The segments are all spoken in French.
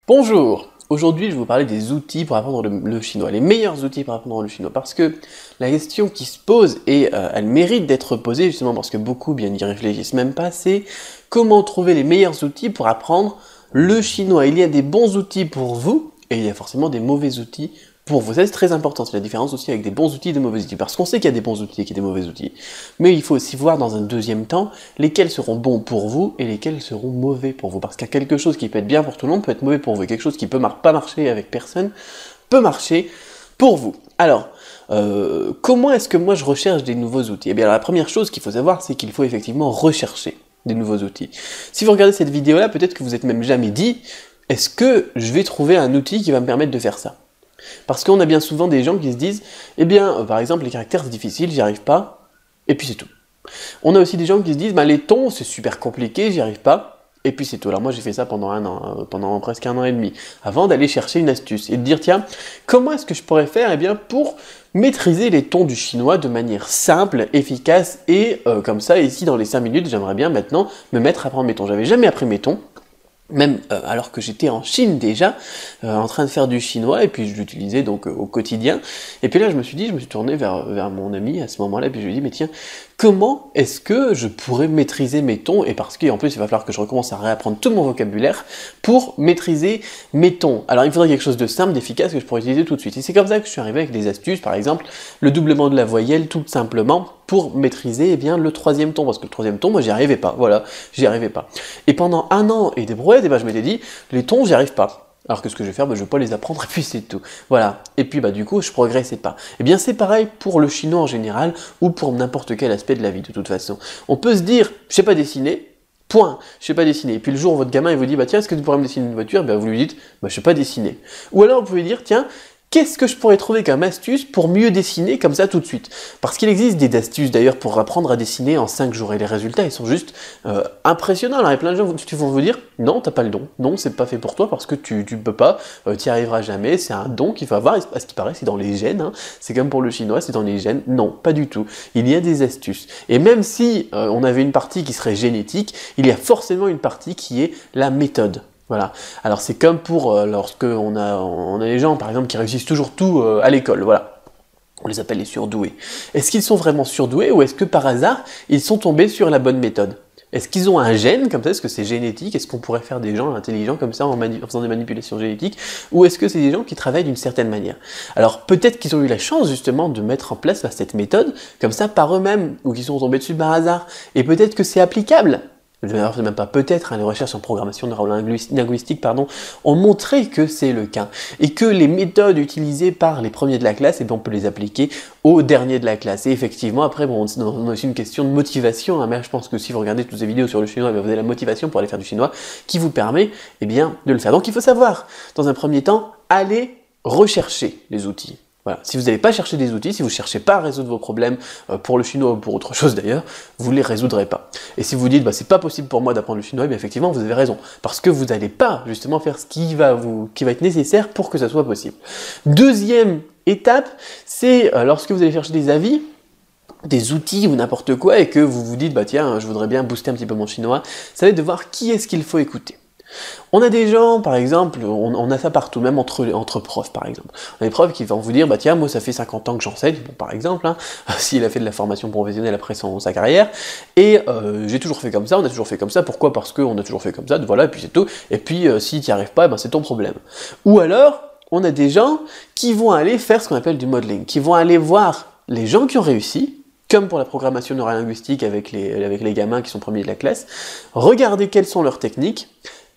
Bonjour! Aujourd'hui, je vais vous parler des outils pour apprendre le chinois, les meilleurs outils pour apprendre le chinois, parce que la question qui se pose, et elle mérite d'être posée justement parce que beaucoup bien n'y réfléchissent même pas, c'est comment trouver les meilleurs outils pour apprendre le chinois. Il y a des bons outils pour vous, et il y a forcément des mauvais outils pour vous. Ça, c'est très important, c'est la différence aussi avec des bons outils et des mauvais outils, parce qu'on sait qu'il y a des bons outils et qu'il y a des mauvais outils. Mais il faut aussi voir dans un deuxième temps lesquels seront bons pour vous et lesquels seront mauvais pour vous. Parce qu'il y a quelque chose qui peut être bien pour tout le monde, peut être mauvais pour vous. Et quelque chose qui peut pas marcher avec personne, peut marcher pour vous. Alors, comment est-ce que moi je recherche des nouveaux outils? Eh bien, la première chose qu'il faut savoir, c'est qu'il faut effectivement rechercher des nouveaux outils. Si vous regardez cette vidéo-là, peut-être que vous n'êtes même jamais dit, est-ce que je vais trouver un outil qui va me permettre de faire ça? Parce qu'on a bien souvent des gens qui se disent, eh bien, par exemple, les caractères c'est difficile, j'y arrive pas, et puis c'est tout. On a aussi des gens qui se disent, bah, les tons c'est super compliqué, j'y arrive pas, et puis c'est tout. Alors moi j'ai fait ça pendant un an, pendant presque un an et demi, avant d'aller chercher une astuce, et de dire, tiens, comment est-ce que je pourrais faire, eh bien, pour maîtriser les tons du chinois de manière simple, efficace, et comme ça, ici dans les 5 minutes, j'aimerais bien maintenant me mettre à apprendre mes tons. J'avais jamais appris mes tons, même alors que j'étais en Chine déjà, en train de faire du chinois, et puis je l'utilisais donc au quotidien, et puis là je me suis tourné vers mon ami à ce moment-là, et puis je lui ai dit, mais tiens, comment est-ce que je pourrais maîtriser mes tons, et parce qu'en plus il va falloir que je recommence à réapprendre tout mon vocabulaire pour maîtriser mes tons. Alors il faudrait quelque chose de simple, d'efficace, que je pourrais utiliser tout de suite, et c'est comme ça que je suis arrivé avec des astuces, par exemple, le doublement de la voyelle, tout simplement, pour maîtriser, eh bien, le 3e ton, parce que le 3e ton, moi j'y arrivais pas, voilà, j'y arrivais pas. Et pendant un an et des brouettes, eh ben, je m'étais dit, les tons, j'y arrive pas. Alors que ce que je vais faire, ben, je vais pas les apprendre, et puis c'est tout. Voilà. Et puis bah du coup, je progressais pas. Eh bien c'est pareil pour le chinois en général, ou pour n'importe quel aspect de la vie de toute façon. On peut se dire, je sais pas dessiner, point, je sais pas dessiner. Et puis le jour où votre gamin il vous dit, bah tiens, est-ce que tu pourrais me dessiner une voiture? Ben, vous lui dites, bah je sais pas dessiner. Ou alors vous pouvez dire, tiens, qu'est-ce que je pourrais trouver comme astuce pour mieux dessiner comme ça tout de suite? Parce qu'il existe des astuces d'ailleurs pour apprendre à dessiner en 5 jours, et les résultats ils sont juste impressionnants. Alors il y a plein de gens qui vont vous dire, non, t'as pas le don, non, c'est pas fait pour toi parce que tu peux pas, t'y arriveras jamais, c'est un don qu'il faut avoir, et à ce qui paraît c'est dans les gènes, hein. C'est comme pour le chinois, c'est dans les gènes. Non, pas du tout, il y a des astuces. Et même si on avait une partie qui serait génétique, il y a forcément une partie qui est la méthode. Voilà. Alors c'est comme pour lorsque on a des gens par exemple qui réussissent toujours tout à l'école, voilà. On les appelle les surdoués. Est-ce qu'ils sont vraiment surdoués, ou est-ce que par hasard ils sont tombés sur la bonne méthode? Est-ce qu'ils ont un gène comme ça? Est-ce que c'est génétique? Est-ce qu'on pourrait faire des gens intelligents comme ça en faisant des manipulations génétiques? Ou est-ce que c'est des gens qui travaillent d'une certaine manière? Alors peut-être qu'ils ont eu la chance justement de mettre en place cette méthode comme ça par eux-mêmes, ou qu'ils sont tombés dessus par hasard. Et peut-être que c'est applicable. D'ailleurs, c'est même pas peut-être, hein, les recherches en programmation neurolinguistique ont montré que c'est le cas. Et que les méthodes utilisées par les premiers de la classe, eh bien, on peut les appliquer aux derniers de la classe. Et effectivement, après, bon, on a aussi une question de motivation, hein, mais je pense que si vous regardez toutes ces vidéos sur le chinois, eh bien, vous avez la motivation pour aller faire du chinois qui vous permet, eh bien, de le faire. Donc il faut savoir, dans un premier temps, aller rechercher les outils. Voilà. Si vous n'avez pas cherché des outils, si vous ne cherchez pas à résoudre vos problèmes pour le chinois ou pour autre chose d'ailleurs, vous ne les résoudrez pas. Et si vous dites, bah, c'est pas possible pour moi d'apprendre le chinois, bien effectivement, vous avez raison. Parce que vous n'allez pas justement faire ce qui va être nécessaire pour que ça soit possible. Deuxième étape, c'est lorsque vous allez chercher des avis, des outils ou n'importe quoi, et que vous vous dites, bah tiens, je voudrais bien booster un petit peu mon chinois, ça va être de voir qui est-ce qu'il faut écouter. On a des gens, par exemple, on a ça partout, même entre profs, par exemple. On a des profs qui vont vous dire, bah tiens, moi ça fait 50 ans que j'enseigne, bon, par exemple, hein, s'il a fait de la formation professionnelle après sa carrière, et j'ai toujours fait comme ça, on a toujours fait comme ça, pourquoi? Parce qu'on a toujours fait comme ça, voilà, et puis c'est tout, et puis si tu n'y arrives pas, ben, c'est ton problème. Ou alors, on a des gens qui vont aller faire ce qu'on appelle du modeling, qui vont aller voir les gens qui ont réussi, comme pour la programmation neurolinguistique avec les gamins qui sont premiers de la classe, regarder quelles sont leurs techniques,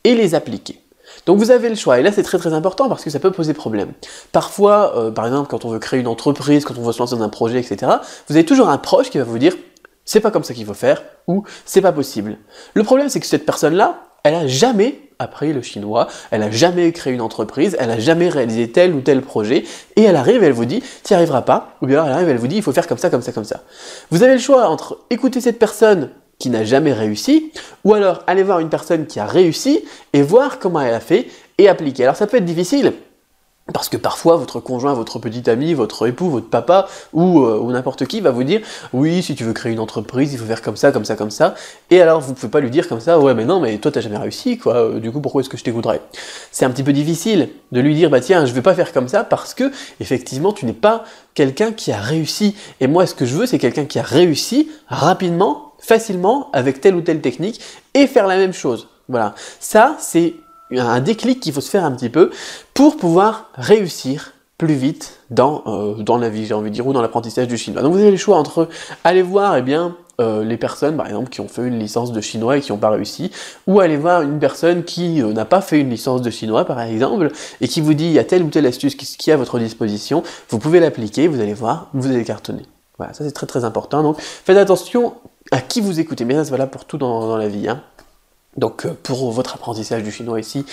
et les appliquer. Donc vous avez le choix, et là c'est très très important parce que ça peut poser problème. Parfois, par exemple, quand on veut créer une entreprise, quand on veut se lancer dans un projet, etc., vous avez toujours un proche qui va vous dire « c'est pas comme ça qu'il faut faire » ou « c'est pas possible ». Le problème c'est que cette personne-là, elle a jamais appris le chinois, elle a jamais créé une entreprise, elle a jamais réalisé tel ou tel projet, et elle arrive et elle vous dit « t'y arriveras pas », ou bien alors elle arrive et elle vous dit « il faut faire comme ça, comme ça, comme ça ». Vous avez le choix entre écouter cette personne qui n'a jamais réussi, ou alors aller voir une personne qui a réussi et voir comment elle a fait et appliquer. Alors ça peut être difficile, Parce que parfois, votre conjoint, votre petit ami, votre époux, votre papa, ou n'importe qui va vous dire « Oui, si tu veux créer une entreprise, il faut faire comme ça, comme ça, comme ça. » Et alors, vous pouvez pas lui dire comme ça « Ouais, mais non, mais toi, t'as jamais réussi, quoi. Du coup, pourquoi est-ce que je t'écouterais ?» C'est un petit peu difficile de lui dire « Bah tiens, je vais pas faire comme ça parce que, effectivement, tu n'es pas quelqu'un qui a réussi. Et moi, ce que je veux, c'est quelqu'un qui a réussi rapidement, facilement, avec telle ou telle technique, et faire la même chose. » Voilà. Ça, c'est un déclic qu'il faut se faire un petit peu pour pouvoir réussir plus vite dans la vie, j'ai envie de dire, ou dans l'apprentissage du chinois. Donc vous avez le choix entre aller voir les personnes, par exemple, qui ont fait une licence de chinois et qui n'ont pas réussi, ou aller voir une personne qui n'a pas fait une licence de chinois, par exemple, et qui vous dit, il y a telle ou telle astuce qui est à votre disposition, vous pouvez l'appliquer, vous allez voir, vous allez cartonner. Voilà, ça c'est très très important, donc faites attention à qui vous écoutez, mais ça c'est valable pour tout dans la vie, hein. Donc pour votre apprentissage du chinois ici,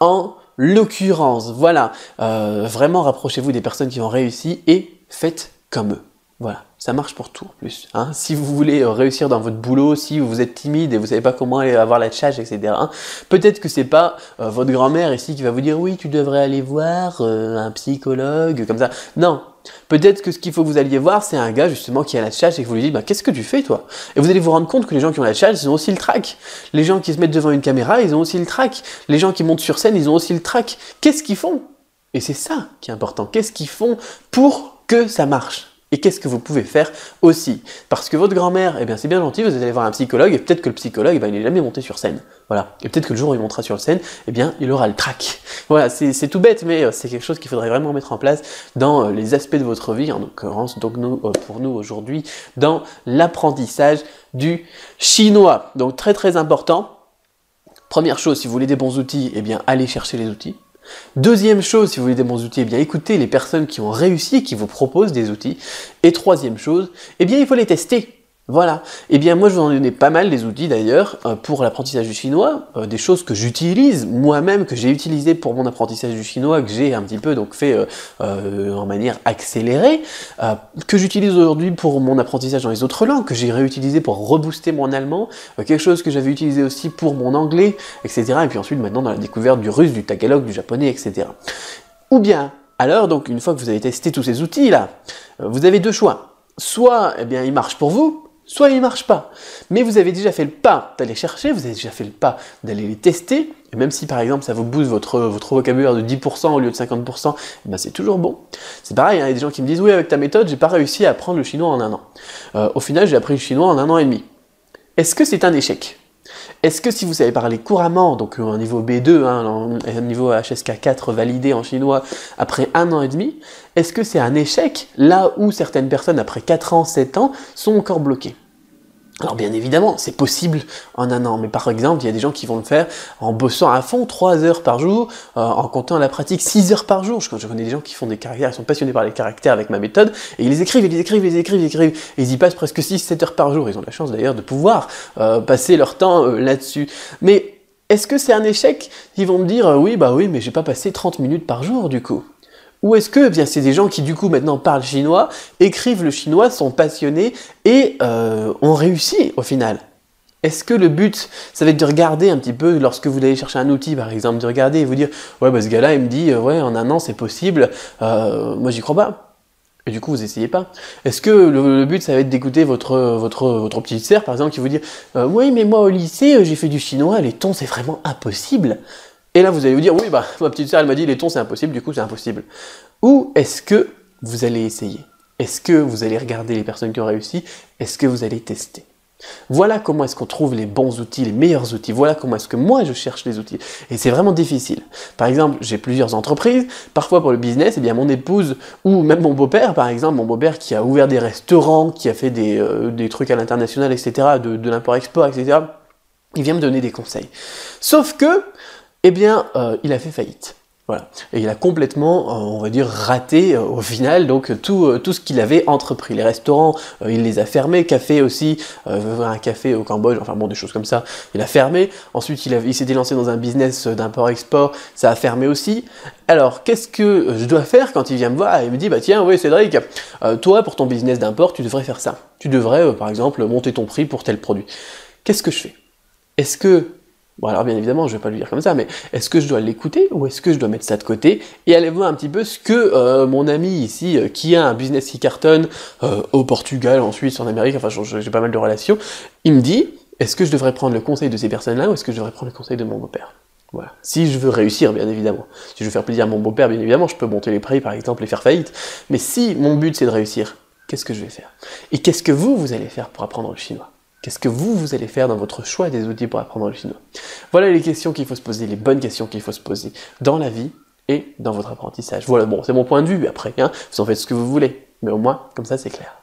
en l'occurrence, voilà, vraiment rapprochez-vous des personnes qui ont réussi et faites comme eux. Voilà, ça marche pour tout en plus. Hein. Si vous voulez réussir dans votre boulot, si vous êtes timide et vous savez pas comment aller avoir la tchatche, etc., peut-être que c'est pas votre grand-mère ici qui va vous dire oui, tu devrais aller voir un psychologue, comme ça. Non, peut-être que ce qu'il faut que vous alliez voir, c'est un gars justement qui a la tchatche et que vous lui dites bah, qu'est-ce que tu fais toi? Et vous allez vous rendre compte que les gens qui ont la tchatche, ils ont aussi le trac. Les gens qui se mettent devant une caméra, ils ont aussi le trac. Les gens qui montent sur scène, ils ont aussi le trac. Qu'est-ce qu'ils font? Et c'est ça qui est important. Qu'est-ce qu'ils font pour que ça marche? Et qu'est-ce que vous pouvez faire aussi? Parce que votre grand-mère, eh bien c'est bien gentil, vous allez voir un psychologue, et peut-être que le psychologue, eh bien, il n'est jamais monté sur scène. Voilà. Et peut-être que le jour où il montera sur scène, eh bien il aura le trac. Voilà, c'est tout bête, mais c'est quelque chose qu'il faudrait vraiment mettre en place dans les aspects de votre vie, en l'occurrence donc pour nous aujourd'hui, dans l'apprentissage du chinois. Donc très très important. Première chose, si vous voulez des bons outils, eh bien allez chercher les outils. Deuxième chose, si vous voulez des bons outils, eh bien écoutez les personnes qui ont réussi et qui vous proposent des outils. Et troisième chose, eh bien il faut les tester. Voilà. Eh bien moi je vous en ai donné pas mal des outils d'ailleurs pour l'apprentissage du chinois, des choses que j'utilise moi-même, que j'ai utilisé pour mon apprentissage du chinois, que j'ai un petit peu donc fait en manière accélérée, que j'utilise aujourd'hui pour mon apprentissage dans les autres langues, que j'ai réutilisé pour rebooster mon allemand, quelque chose que j'avais utilisé aussi pour mon anglais, etc. Et puis ensuite maintenant dans la découverte du russe, du tagalog, du japonais, etc. Ou bien, alors donc une fois que vous avez testé tous ces outils là, vous avez deux choix. Soit eh bien ils marchent pour vous, soit ils ne marchent pas. Mais vous avez déjà fait le pas d'aller chercher, vous avez déjà fait le pas d'aller les tester, et même si par exemple ça vous booste votre vocabulaire de 10% au lieu de 50%, eh ben c'est toujours bon. C'est pareil, hein, il y a des gens qui me disent « Oui, avec ta méthode, j'ai pas réussi à apprendre le chinois en un an. Au final, j'ai appris le chinois en un an et demi. » Est-ce que c'est un échec? Est-ce que si vous savez parler couramment, donc un niveau B2, hein, un niveau HSK4 validé en chinois après un an et demi, est-ce que c'est un échec là où certaines personnes après 4 ans, 7 ans sont encore bloquées? Alors bien évidemment, c'est possible en un an, mais par exemple, il y a des gens qui vont le faire en bossant à fond 3 heures par jour, en comptant à la pratique 6 heures par jour. Je connais des gens qui font des caractères, ils sont passionnés par les caractères avec ma méthode, et ils les écrivent, et ils y passent presque 6-7 heures par jour. Ils ont la chance d'ailleurs de pouvoir passer leur temps là-dessus. Mais est-ce que c'est un échec? Ils vont me dire, oui, mais j'ai pas passé 30 minutes par jour du coup. Ou est-ce que bien c'est des gens qui du coup maintenant parlent chinois, écrivent le chinois, sont passionnés et ont réussi au final? Est-ce que le but, ça va être de regarder un petit peu, lorsque vous allez chercher un outil par exemple, de regarder et vous dire « Ouais, bah ce gars-là, il me dit, ouais, en un an c'est possible, moi j'y crois pas. » Et du coup, vous essayez pas. Est-ce que le but, ça va être d'écouter votre petite sœur, par exemple, qui vous dit « Oui, mais moi au lycée, j'ai fait du chinois, les tons c'est vraiment impossible. » Et là, vous allez vous dire, oui, bah, ma petite sœur, elle m'a dit, les tons, c'est impossible, du coup, c'est impossible. Ou est-ce que vous allez essayer? Est-ce que vous allez regarder les personnes qui ont réussi? Est-ce que vous allez tester? Voilà comment est-ce qu'on trouve les bons outils, les meilleurs outils. Voilà comment est-ce que moi, je cherche les outils. Et c'est vraiment difficile. Par exemple, j'ai plusieurs entreprises. Parfois, pour le business, eh bien, mon épouse ou même mon beau-père, par exemple, mon beau-père qui a ouvert des restaurants, qui a fait des trucs à l'international, etc., de l'import-export, etc., il vient me donner des conseils. Sauf que, eh bien, il a fait faillite. Voilà. Et il a complètement, on va dire, raté au final donc tout ce qu'il avait entrepris. Les restaurants, il les a fermés, café aussi, un café au Cambodge, enfin bon, des choses comme ça, il a fermé. Ensuite, il s'était lancé dans un business d'import-export, ça a fermé aussi. Alors, qu'est-ce que je dois faire quand il vient me voir et il me dit, bah tiens, oui Cédric, toi, pour ton business d'import, tu devrais faire ça. Tu devrais, par exemple, monter ton prix pour tel produit. Qu'est-ce que je fais? Est-ce que Bon alors bien évidemment, je vais pas lui dire comme ça, mais est-ce que je dois l'écouter ou est-ce que je dois mettre ça de côté et aller voir un petit peu ce que mon ami ici, qui a un business qui cartonne au Portugal, en Suisse, en Amérique, enfin j'ai pas mal de relations, il me dit, est-ce que je devrais prendre le conseil de ces personnes-là ou est-ce que je devrais prendre le conseil de mon beau-père? Voilà. Si je veux réussir, bien évidemment. Si je veux faire plaisir à mon beau-père, bien évidemment, je peux monter les prix, par exemple, et faire faillite. Mais si mon but c'est de réussir, qu'est-ce que je vais faire? Et qu'est-ce que vous allez faire pour apprendre le chinois? Qu'est-ce que vous allez faire dans votre choix des outils pour apprendre le chinois? Voilà les questions qu'il faut se poser, les bonnes questions qu'il faut se poser dans la vie et dans votre apprentissage. Voilà, bon, c'est mon point de vue après, hein, vous en faites ce que vous voulez, mais au moins, comme ça c'est clair.